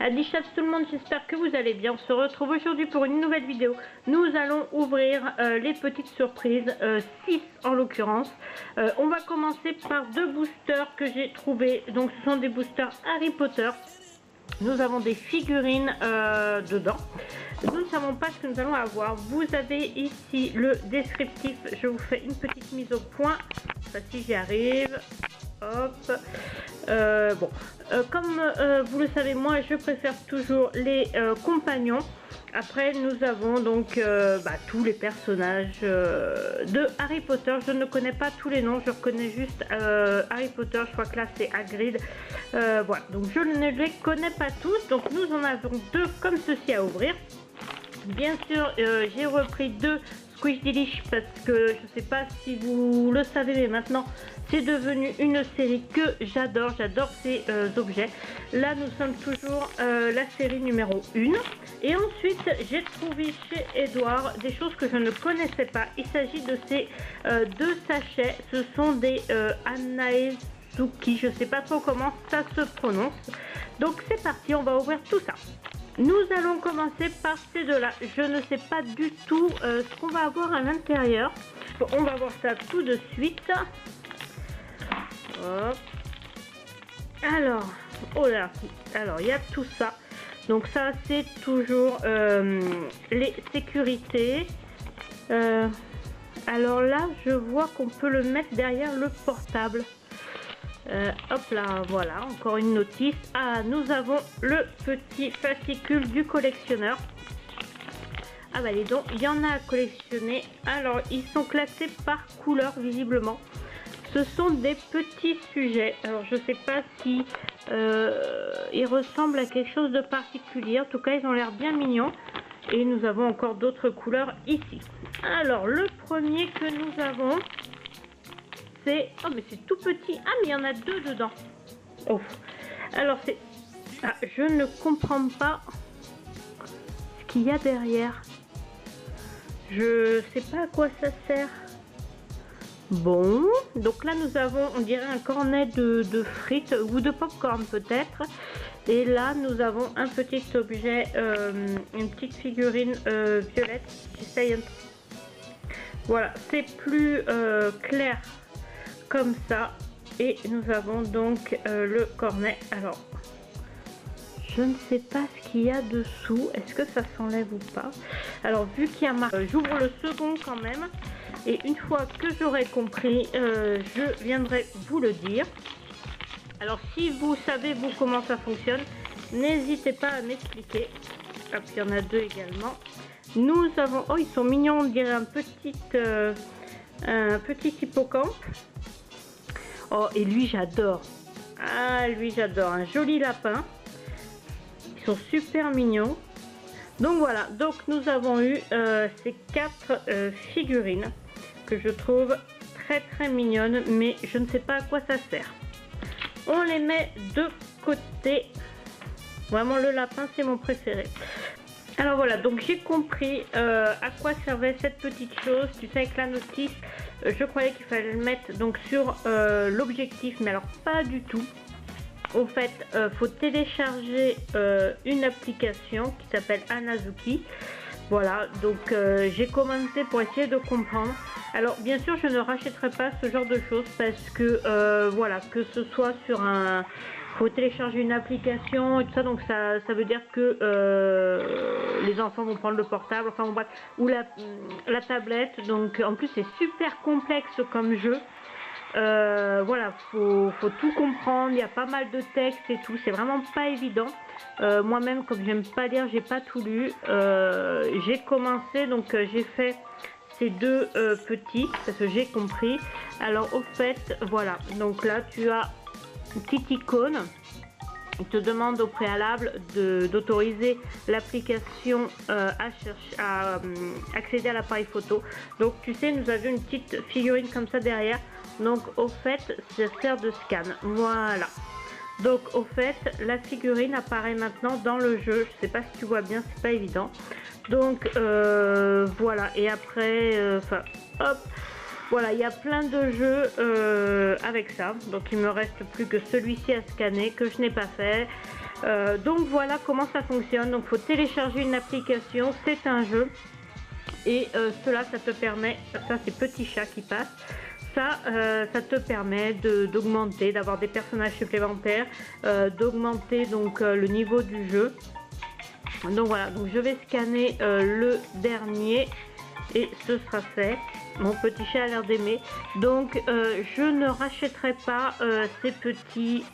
Adichats tout le monde, j'espère que vous allez bien. On se retrouve aujourd'hui pour une nouvelle vidéo. Nous allons ouvrir les petites surprises, 6 en l'occurrence. On va commencer par 2 boosters que j'ai trouvés. Donc ce sont des boosters Harry Potter. Nous avons des figurines dedans. Nous ne savons pas ce que nous allons avoir. Vous avez ici le descriptif. Je vous fais une petite mise au point. Si j'y arrive. Hop. Comme vous le savez, moi je préfère toujours les compagnons. Après nous avons donc tous les personnages de Harry Potter. Je ne connais pas tous les noms, je reconnais juste Harry Potter. Je crois que là c'est Hagrid. Voilà, donc je ne les connais pas tous. Donc nous en avons 2 comme ceci à ouvrir. Bien sûr, j'ai repris 2 Squishdilish parce que je ne sais pas si vous le savez, mais maintenant c'est devenu une série que j'adore. J'adore ces objets. Là, nous sommes toujours la série numéro 1. Et ensuite, j'ai trouvé chez Edouard des choses que je ne connaissais pas. Il s'agit de ces 2 sachets. Ce sont des Anaezuki. Je ne sais pas trop comment ça se prononce. Donc c'est parti, on va ouvrir tout ça. Nous allons commencer par ces 2 là. Je ne sais pas du tout ce qu'on va avoir à l'intérieur. Bon, on va voir ça tout de suite. Hop. Alors, oh là, alors il y a tout ça. Donc ça c'est toujours les sécurités. Alors là je vois qu'on peut le mettre derrière le portable. Hop là, voilà, encore une notice. Ah, nous avons le petit fascicule du collectionneur. Ah bah les donc, il y en a à collectionner. Alors, ils sont classés par couleur, visiblement. Ce sont des petits sujets. Alors, je sais pas si ils ressemblent à quelque chose de particulier. En tout cas, ils ont l'air bien mignons. Et nous avons encore d'autres couleurs ici. Alors, le premier que nous avons... c'est... oh mais c'est tout petit. Ah mais il y en a 2 dedans. Oh. Alors c'est... ah, je ne comprends pas ce qu'il y a derrière. Je sais pas à quoi ça sert. Bon. Donc là nous avons, on dirait un cornet de frites ou de popcorn peut-être. Et là nous avons un petit objet, une petite figurine violette. J'essaye un... voilà, c'est plus clair comme ça. Et nous avons donc le cornet. Alors je ne sais pas ce qu'il y a dessous. Est-ce que ça s'enlève ou pas? Alors vu qu'il y a marqué, j'ouvre le second quand même. Et une fois que j'aurai compris, je viendrai vous le dire. Alors si vous savez vous comment ça fonctionne, n'hésitez pas à m'expliquer. Hop, il y en a 2 également. Nous avons, oh ils sont mignons, on dirait un petit hippocampe. Oh, et lui j'adore. Ah, lui j'adore. Un joli lapin. Ils sont super mignons. Donc voilà. Donc nous avons eu ces 4 figurines que je trouve très mignonnes. Mais je ne sais pas à quoi ça sert. On les met de côté. Vraiment le lapin c'est mon préféré. Alors voilà, donc j'ai compris à quoi servait cette petite chose. Tu sais, avec la notice, je croyais qu'il fallait le mettre donc sur l'objectif, mais alors pas du tout. Au fait, faut télécharger une application qui s'appelle Anaezuki. Voilà, donc j'ai commenté pour essayer de comprendre. Alors bien sûr, je ne rachèterai pas ce genre de choses parce que voilà, que ce soit sur un... faut télécharger une application et tout ça, donc ça veut dire que les enfants vont prendre le portable, enfin bon, bref, ou la tablette. Donc en plus c'est super complexe comme jeu. Voilà, faut tout comprendre, il y a pas mal de textes et tout, c'est vraiment pas évident. Moi-même, comme j'aime pas lire, j'ai pas tout lu. J'ai commencé, donc j'ai fait ces 2 petits parce que j'ai compris. Alors au fait, voilà, donc là tu as une petite icône. Il te demande au préalable d'autoriser l'application à accéder à l'appareil photo. Donc tu sais, nous avions une petite figurine comme ça derrière. Donc au fait, ça sert de scan. Voilà. Donc au fait, la figurine apparaît maintenant dans le jeu. Je sais pas si tu vois bien, c'est pas évident. Donc voilà. Et après, enfin, hop. Voilà, il y a plein de jeux avec ça. Donc il me reste plus que celui-ci à scanner que je n'ai pas fait. Donc voilà comment ça fonctionne. Donc il faut télécharger une application, c'est un jeu. Et cela, ça te permet, ça c'est Petit Chat qui passe, ça te permet d'augmenter, d'avoir des personnages supplémentaires, d'augmenter donc le niveau du jeu. Donc voilà, donc je vais scanner le dernier et ce sera fait. Mon Petit Chat a l'air d'aimer. Donc je ne rachèterai pas ces petits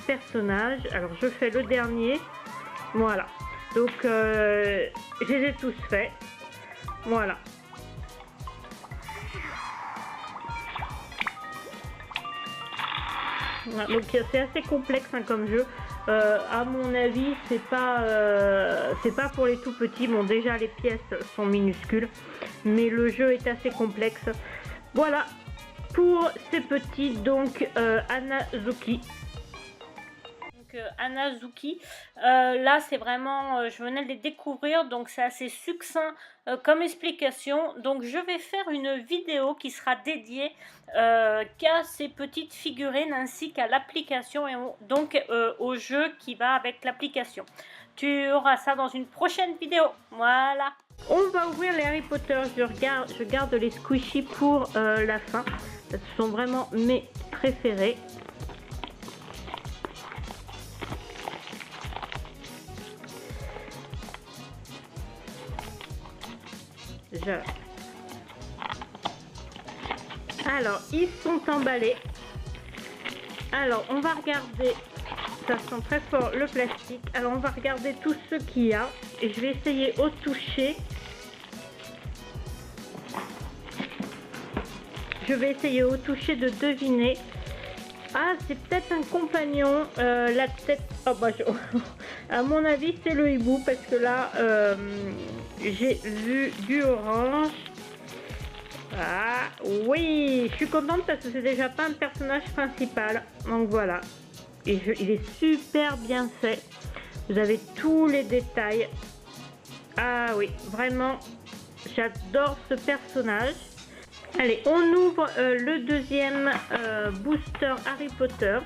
personnages. Alors je fais le dernier. Voilà. Donc je les ai tous faits. Voilà. Voilà. Donc c'est assez complexe hein, comme jeu. À mon avis, c'est pas pour les tout petits. Bon, déjà les pièces sont minuscules, mais le jeu est assez complexe. Voilà pour ces petits. Donc Hanazuki. Hanazuki, là c'est vraiment, je venais de les découvrir, donc c'est assez succinct comme explication. Donc je vais faire une vidéo qui sera dédiée qu'à ces petites figurines ainsi qu'à l'application et donc au jeu qui va avec l'application. Tu auras ça dans une prochaine vidéo. Voilà. On va ouvrir les Harry Potter. Je garde les squishy pour la fin. Ce sont vraiment mes préférés. Alors, ils sont emballés. Alors, on va regarder. Ça sent très fort le plastique. Alors, on va regarder tout ce qu'il y a. Et je vais essayer au toucher. Je vais essayer au toucher de deviner. Ah, c'est peut-être un compagnon. La tête. Oh, bah, à mon avis, c'est le hibou. Parce que là, j'ai vu du orange. Ah, oui, je suis contente parce que c'est déjà pas un personnage principal. Donc voilà. Et il est super bien fait. Vous avez tous les détails. Ah oui, vraiment, j'adore ce personnage. Allez, on ouvre le deuxième booster Harry Potter.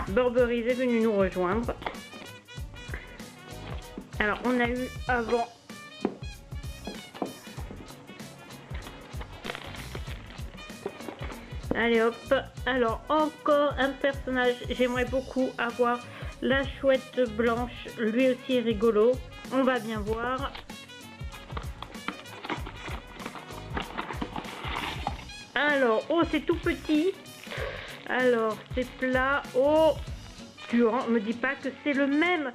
Burberry est venu nous rejoindre. Alors, on a eu avant... Allez hop, alors encore un personnage, j'aimerais beaucoup avoir la chouette blanche, lui aussi est rigolo, on va bien voir. Alors, oh c'est tout petit, alors c'est plat, oh, tu me dis pas que c'est le même,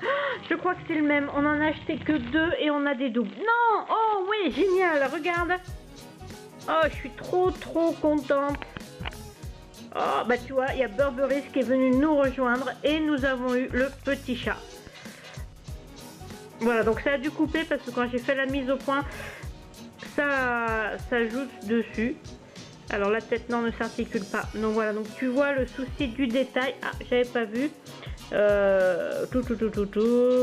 je crois que c'est le même, on en a acheté que 2 et on a des doubles, non, oh oui, génial, regarde, oh je suis trop contente. Oh, bah tu vois, il y a Burberry qui est venu nous rejoindre et nous avons eu le Petit Chat. Voilà, donc ça a dû couper parce que quand j'ai fait la mise au point, ça joue dessus. Alors la tête, non, ne s'articule pas. Donc voilà, donc tu vois le souci du détail. Ah, j'avais pas vu.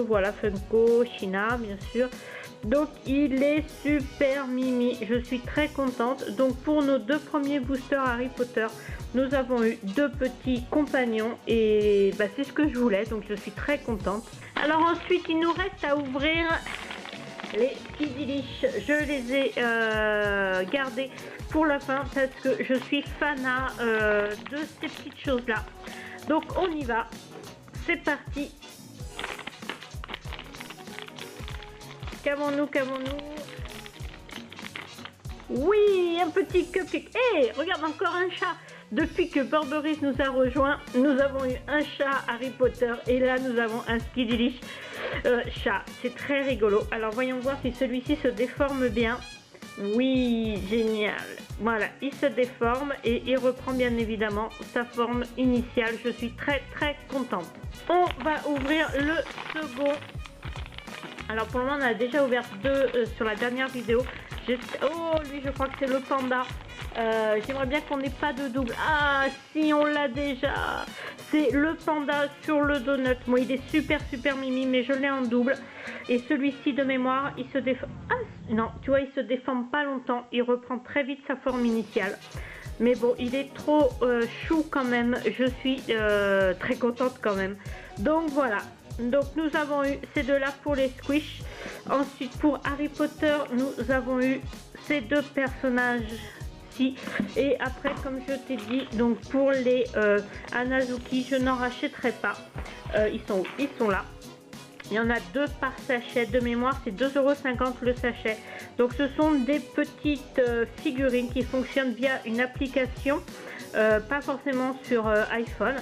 Voilà, Funko, China, bien sûr. Donc il est super mimi, je suis très contente. Donc pour nos 2 premiers boosters Harry Potter, nous avons eu 2 petits compagnons et bah, c'est ce que je voulais, donc je suis très contente. Alors ensuite il nous reste à ouvrir les Skidilish. Je les ai gardés pour la fin parce que je suis fanat de ces petites choses là. Donc on y va, c'est parti. Qu'avons-nous? Oui, un petit cupcake. Hé, regarde, encore un chat. Depuis que Burberry nous a rejoint, nous avons eu un chat Harry Potter et là nous avons un Skidilish chat. C'est très rigolo. Alors voyons voir si celui-ci se déforme bien. Oui, génial. Voilà, il se déforme et il reprend bien évidemment sa forme initiale. Je suis très contente. On va ouvrir le second. Alors pour le moment on a déjà ouvert 2 sur la dernière vidéo. Oh lui je crois que c'est le panda. J'aimerais bien qu'on n'ait pas de double. Ah si, on l'a déjà. C'est le panda sur le donut. Moi il est super mimi mais je l'ai en double. Et celui-ci de mémoire il se déforme. Ah non, tu vois il se déforme pas longtemps. Il reprend très vite sa forme initiale. mais bon, il est trop chou quand même. Je suis très contente quand même. Donc voilà, donc nous avons eu ces deux-là pour les squish. Ensuite, pour Harry Potter, nous avons eu ces deux personnages-ci. Et après, comme je t'ai dit, donc pour les Hanazuki, je n'en rachèterai pas. Ils sont où? Ils sont là. Il y en a 2 par sachet. De mémoire, c'est 2,50 € le sachet. Donc ce sont des petites figurines qui fonctionnent via une application, pas forcément sur iPhone.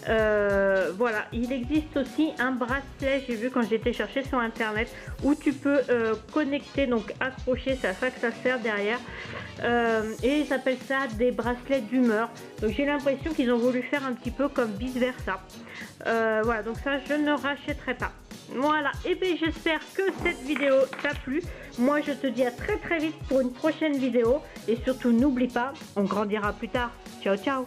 Voilà, il existe aussi un bracelet, j'ai vu quand j'étais chercher sur internet, où tu peux connecter, donc accrocher, c'est à ça que ça sert derrière, et ils appellent ça des bracelets d'humeur. Donc j'ai l'impression qu'ils ont voulu faire un petit peu comme vice versa. Voilà, donc ça je ne rachèterai pas. Voilà, et bien j'espère que cette vidéo t'a plu. Moi je te dis à très vite pour une prochaine vidéo, et surtout n'oublie pas, on grandira plus tard. Ciao ciao.